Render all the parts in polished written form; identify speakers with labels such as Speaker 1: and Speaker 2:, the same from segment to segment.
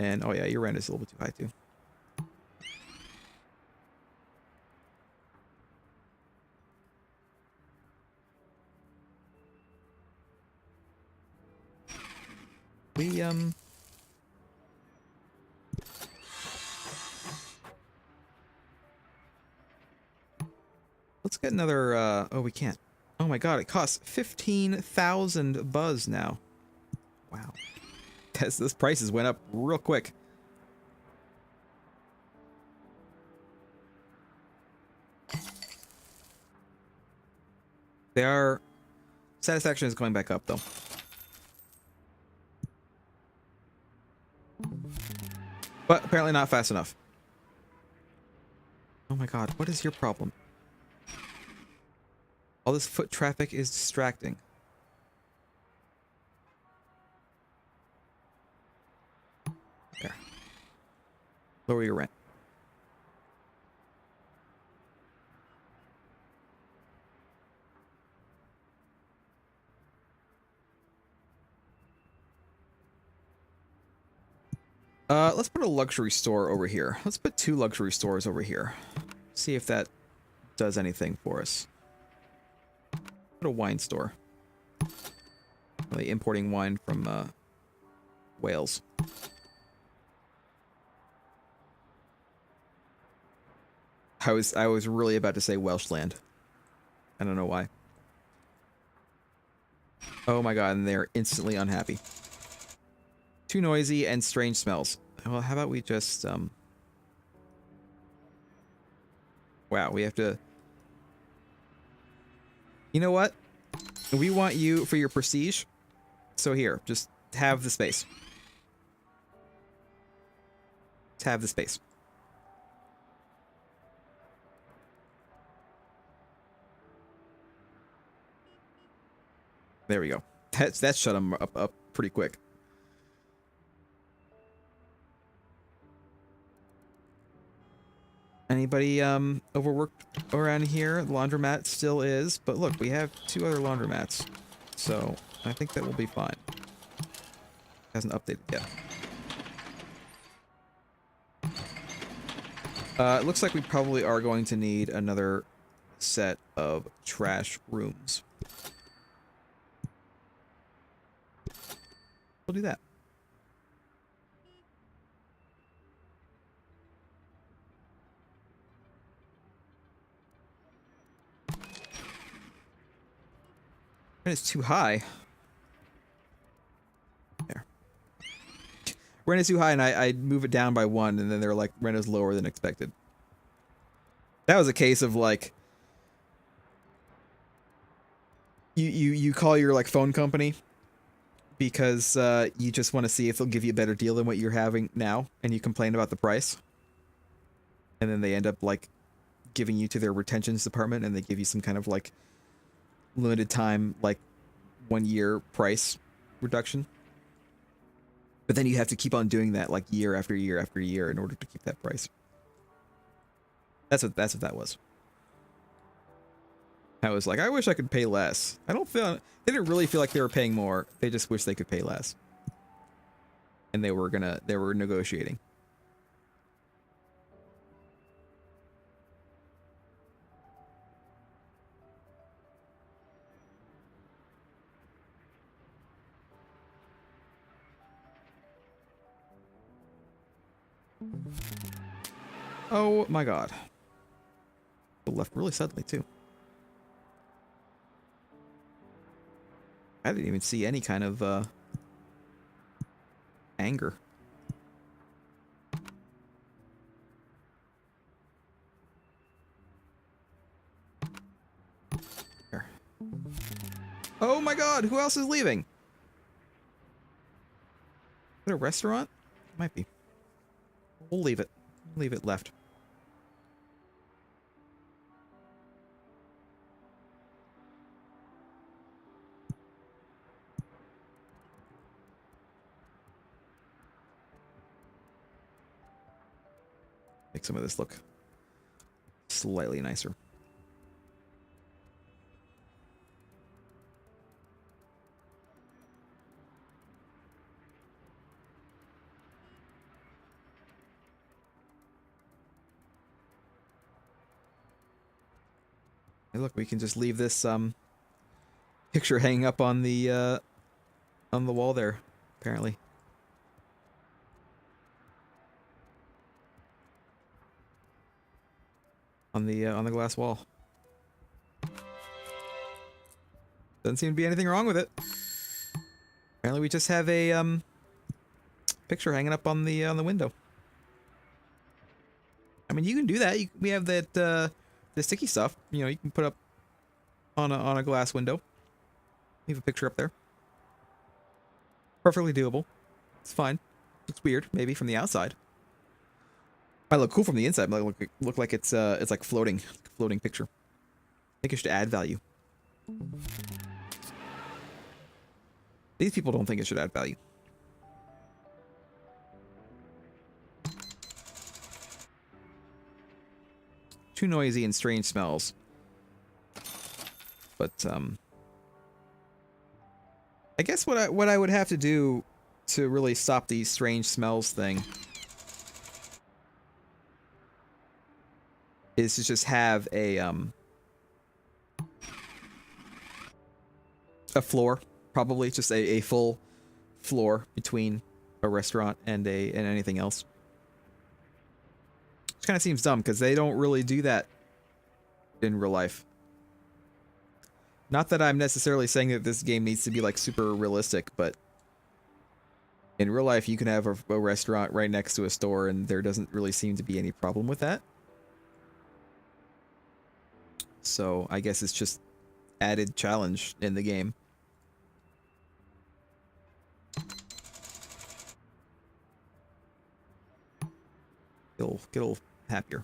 Speaker 1: And, oh yeah, your rent is a little bit too high, too. We, let's get another, oh, we can't. Oh my god, it costs 15,000 buzz now. Wow. This prices went up real quick. They are... Satisfaction is going back up, though. But apparently not fast enough. Oh my god, what is your problem? All this foot traffic is distracting. There. Lower your rent. Let's put a luxury store over here. Let's put 2 luxury stores over here. See if that does anything for us. Put a wine store. Really importing wine from Wales. I was really about to say Welshland. I don't know why. Oh my god, and they're instantly unhappy. Too noisy and strange smells. Well, how about we just wow, we have to... You know what? We want you for your prestige. So here, just have the space. Just have the space. There we go. That shut them up pretty quick. Anybody overworked around here? The laundromat still is, but look, we have 2 other laundromats, so I think that will be fine. Hasn't updated yet. It looks like we probably are going to need another set of trash rooms. We'll do that. Rent is too high. There. Rent is too high, and I move it down by 1, and then they're like, rent is lower than expected. That was a case of like, you call your like phone company because you just want to see if they'll give you a better deal than what you're having now, and you complain about the price, and then they end up like giving you to their retentions department, and they give you some kind of like limited time, like 1-year price reduction. But then you have to keep on doing that like year after year after year in order to keep that price. That's what that was. I was like, I wish I could pay less. I don't feel... They didn't really feel like they were paying more. They just wish they could pay less. And they were negotiating. Oh my god. Left really suddenly too. I didn't even see any kind of anger. There. Oh my god, who else is leaving? Is it a restaurant? It might be. We'll leave it. Leave it left. Make some of this look slightly nicer. Hey, look, we can just leave this picture hanging up on the wall there, apparently. On the glass wall. Doesn't seem to be anything wrong with it. Apparently we just have a picture hanging up on the window. I mean, you can do that. We have that the sticky stuff. You know, you can put up on a glass window. Leave a picture up there. Perfectly doable. It's fine. Looks weird, maybe from the outside. Might look cool from the inside. Might look like it's like floating picture. I think it should add value. These people don't think it should add value. Too noisy and strange smells. But I guess what I would have to do to really stop these strange smells thing is to just have a floor, probably just a full floor between a restaurant and anything else. Which kind of seems dumb because they don't really do that in real life. Not that I'm necessarily saying that this game needs to be like super realistic, but in real life you can have a restaurant right next to a store and there doesn't really seem to be any problem with that. So I guess it's just added challenge in the game. Get a little happier.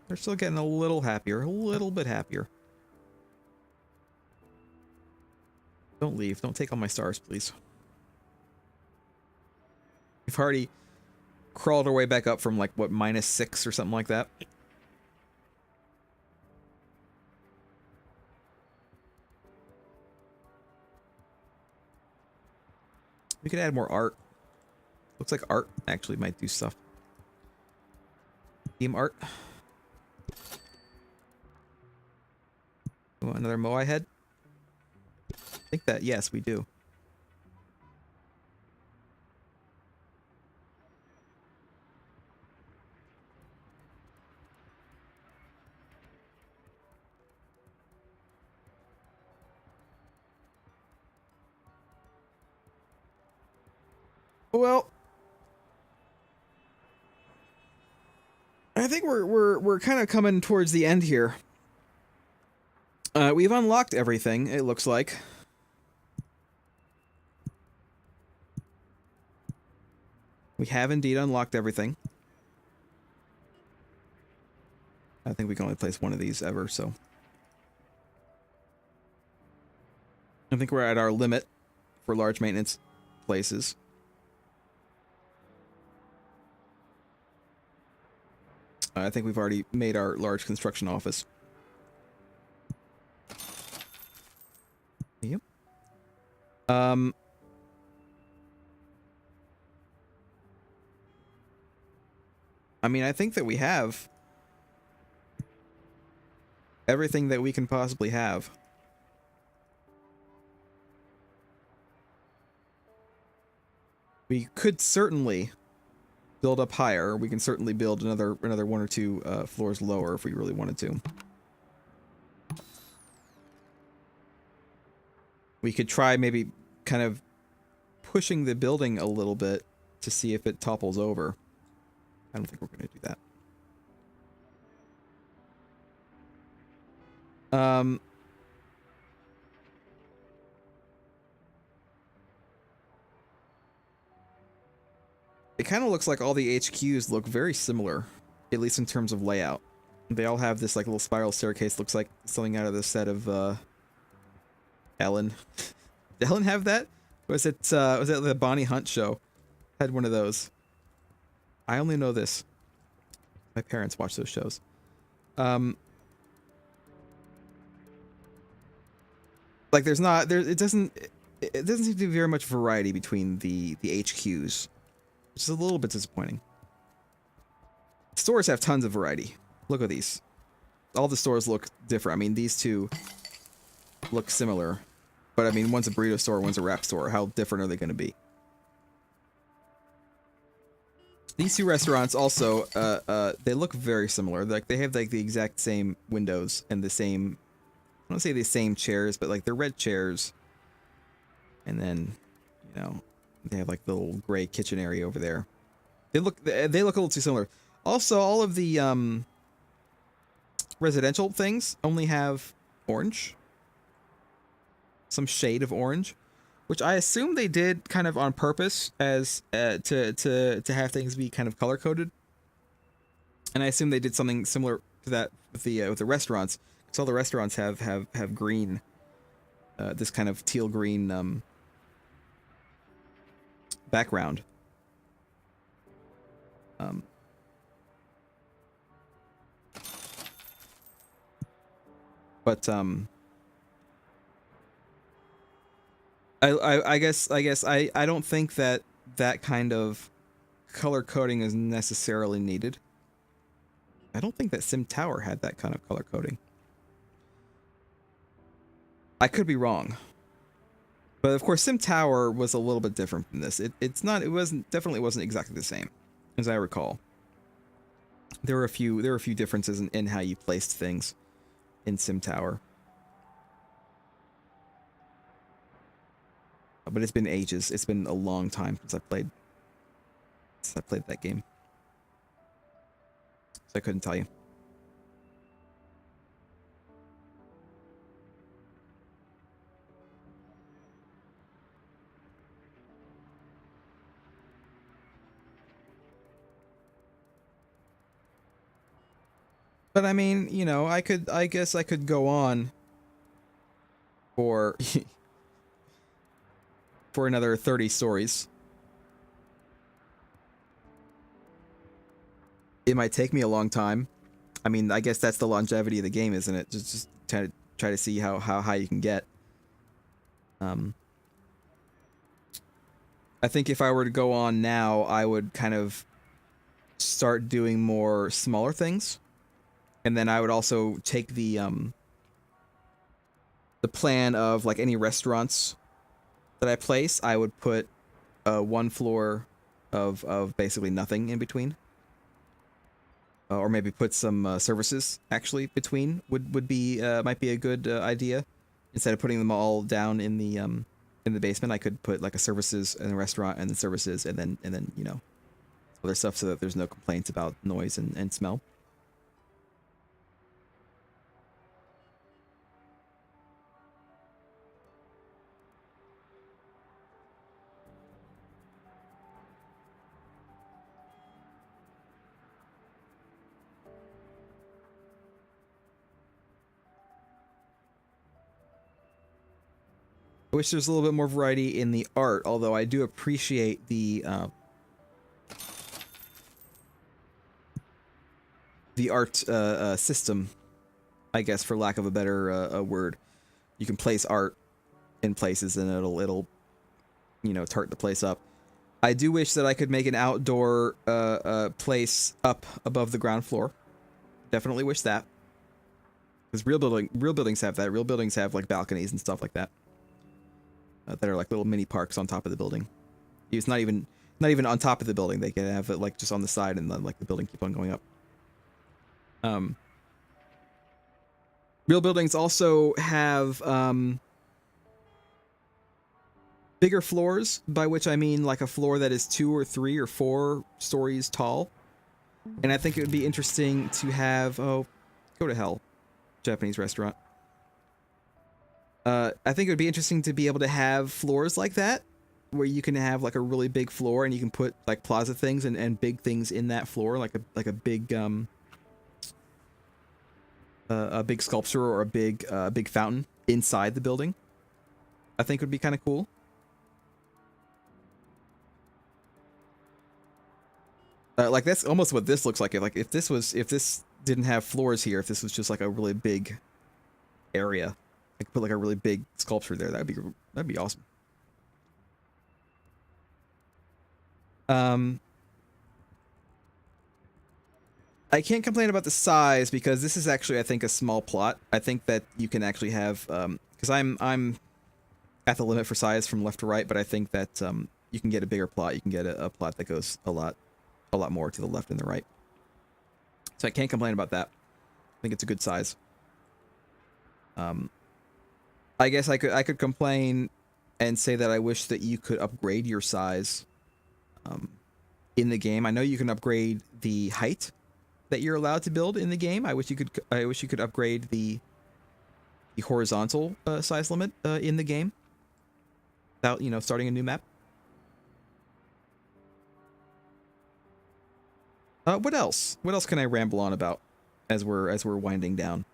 Speaker 1: They're still getting a little happier, a little bit happier. Don't leave. Don't take all my stars, please. We've already crawled our way back up from like, what, -6 or something like that. We could add more art. Looks like art actually might do stuff. Theme art. We want another Moai head? I think that, yes, we do. Well, I think we're kind of coming towards the end here. We've unlocked everything, it looks like. We have indeed unlocked everything. I think we can only place one of these ever, so. I think we're at our limit for large maintenance places. I think we've already made our large construction office. Yep. I mean, I think that we have everything that we can possibly have. We could certainly build up higher. We can certainly build another 1 or 2 floors lower if we really wanted to. We could try maybe kind of pushing the building a little bit to see if it topples over. I don't think we're going to do that. It kind of looks like all the HQs look very similar, at least in terms of layout. They all have this like little spiral staircase, looks like something out of the set of Ellen. Did Ellen have that? Was it the Bonnie Hunt show? Had one of those. I only know this. My parents watch those shows. Like there's not there it doesn't seem to be very much variety between the HQs, which is a little bit disappointing. Stores have tons of variety. Look at these. All the stores look different. I mean, these two look similar, but I mean, one's a burrito store, one's a wrap store. How different are they going to be? These two restaurants also, they look very similar. Like they have like the exact same windows and the same, I don't say the same chairs, but like they're red chairs. And then, you know, they have like the little gray kitchen area over there. They look a little too similar. Also, all of the residential things only have orange, some shade of orange, which I assume they did kind of on purpose as to have things be kind of color coded. And I assume they did something similar to that with the restaurants, because all the restaurants have green, this kind of teal green background. But I guess I don't think that kind of color coding is necessarily needed. I don't think that Sim Tower had that kind of color coding. I could be wrong. But of course Sim Tower was a little bit different from this. It definitely wasn't exactly the same, as I recall. There were a few differences in how you placed things in Sim Tower. But it's been ages. It's been a long time since I played that game. So I couldn't tell you. But I mean, you know, I guess I could go on for for another 30 stories. It might take me a long time. I mean, I guess that's the longevity of the game, isn't it? Just try to see how high you can get. I think if I were to go on now, I would kind of start doing more smaller things. And then I would also take the plan of like any restaurants that I place, I would put one floor of basically nothing in between. Or maybe put some services actually between would be might be a good idea. Instead of putting them all down in the basement, I could put like a services and a restaurant and then services and then you know, other stuff so that there's no complaints about noise and smell. I wish there's a little bit more variety in the art, although I do appreciate the art system, I guess, for lack of a better word. You can place art in places and it'll you know, tart the place up. I do wish that I could make an outdoor place up above the ground floor. Definitely wish that. Because real buildings have that. Real buildings have like balconies and stuff like that. That are like little mini parks on top of the building. It's not even on top of the building. They can have it like just on the side and then like the building keep on going up. Real buildings also have bigger floors, by which I mean like a floor that is 2 or 3 or 4 stories tall. And I think it would be interesting to have, oh, go to hell, Japanese restaurant. I think it would be interesting to be able to have floors like that, where you can have like a really big floor and you can put like plaza things and big things in that floor, like a big sculpture or a big fountain inside the building. I think would be kind of cool. Like that's almost what this looks like. If this didn't have floors here, if this was just like a really big area, I could put like a really big sculpture there. That'd be awesome. I can't complain about the size because this is actually, I think, a small plot. I think that you can actually have, because I'm at the limit for size from left to right, but I think that you can get a bigger plot. You can get a plot that goes a lot more to the left and the right. So I can't complain about that. I think it's a good size. I guess I could complain and say that I wish that you could upgrade your size in the game. I know you can upgrade the height that you're allowed to build in the game. I wish you could upgrade the horizontal size limit in the game without, you know, starting a new map. What else? What else can I ramble on about as we're winding down?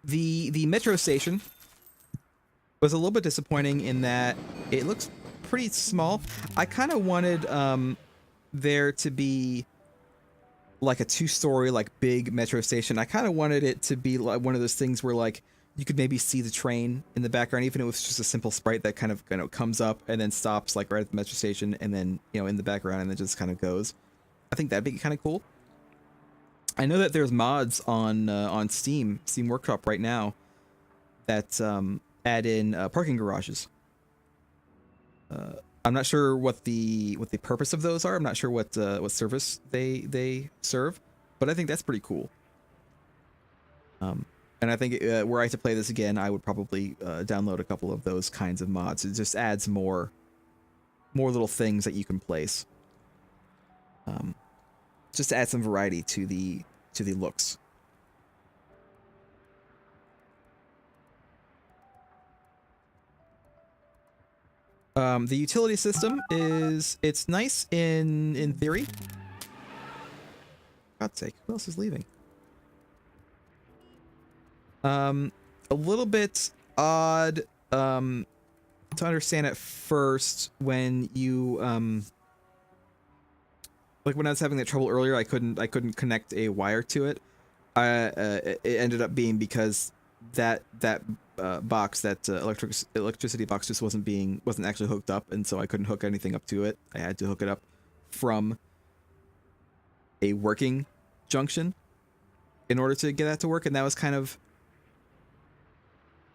Speaker 1: The metro station was a little bit disappointing in that it looks pretty small. I kind of wanted there to be like a 2-story like big metro station. I kind of wanted it to be like one of those things where like you could maybe see the train in the background, even if it was just a simple sprite that kind of, you know, comes up and then stops like right at the metro station and then, you know, in the background and then just kind of goes. I think that'd be kind of cool. I know that there's mods on Steam Workshop right now that add in parking garages. I'm not sure what the purpose of those are. I'm not sure what service they serve, but I think that's pretty cool. And I think were I to play this again, I would probably download a couple of those kinds of mods. It just adds more little things that you can place. Just to add some variety to the looks. The utility system it's nice in theory. God's sake, who else is leaving? A little bit odd to understand at first when you like when I was having that trouble earlier, I couldn't connect a wire to it. It ended up being because that box, that electricity box, just wasn't actually hooked up, and so I couldn't hook anything up to it. I had to hook it up from a working junction in order to get that to work, and that was kind of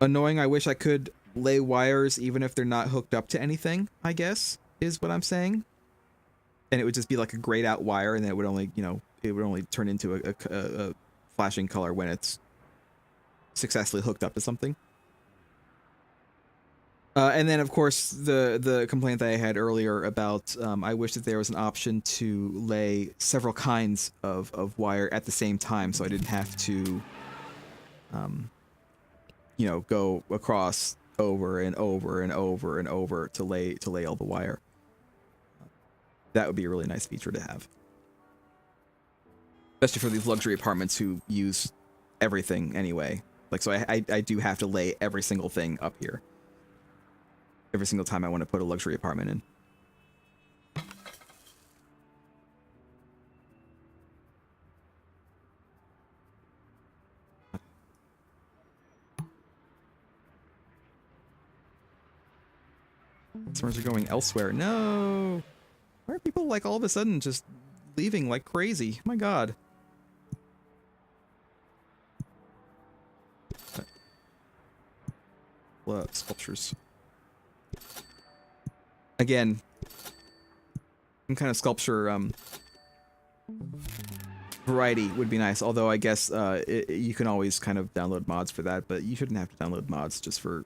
Speaker 1: annoying. I wish I could lay wires even if they're not hooked up to anything, I guess, is what I'm saying. And it would just be like a grayed out wire, and then it would only, you know, it would only turn into a flashing color when it's successfully hooked up to something. And then, of course, the complaint that I had earlier about I wish that there was an option to lay several kinds of wire at the same time, so I didn't have to, you know, go across over and over and over and over to lay all the wire. That would be a really nice feature to have, especially for these luxury apartments who use everything anyway. Like, so I do have to lay every single thing up here every single time I want to put a luxury apartment in. Customers are going elsewhere. No! Why are people, like, all of a sudden just leaving like crazy? Oh my god. Sculptures. Again, some kind of sculpture variety would be nice, although I guess you can always kind of download mods for that, but you shouldn't have to download mods just for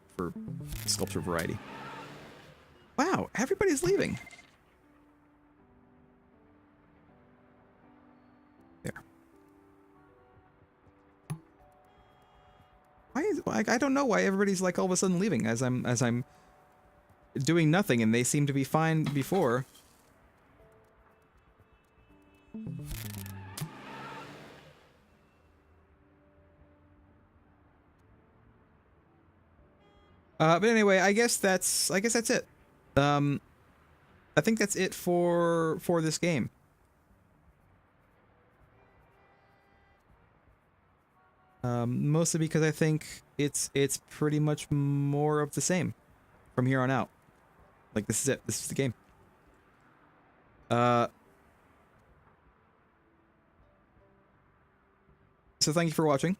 Speaker 1: sculpture variety. Wow, everybody's leaving. There. Why is, like, I don't know why everybody's like all of a sudden leaving as I'm doing nothing, and they seem to be fine before. But anyway, I guess that's it. I think that's it for this game. Mostly because I think it's pretty much more of the same from here on out. Like, this is it. This is the game. So thank you for watching.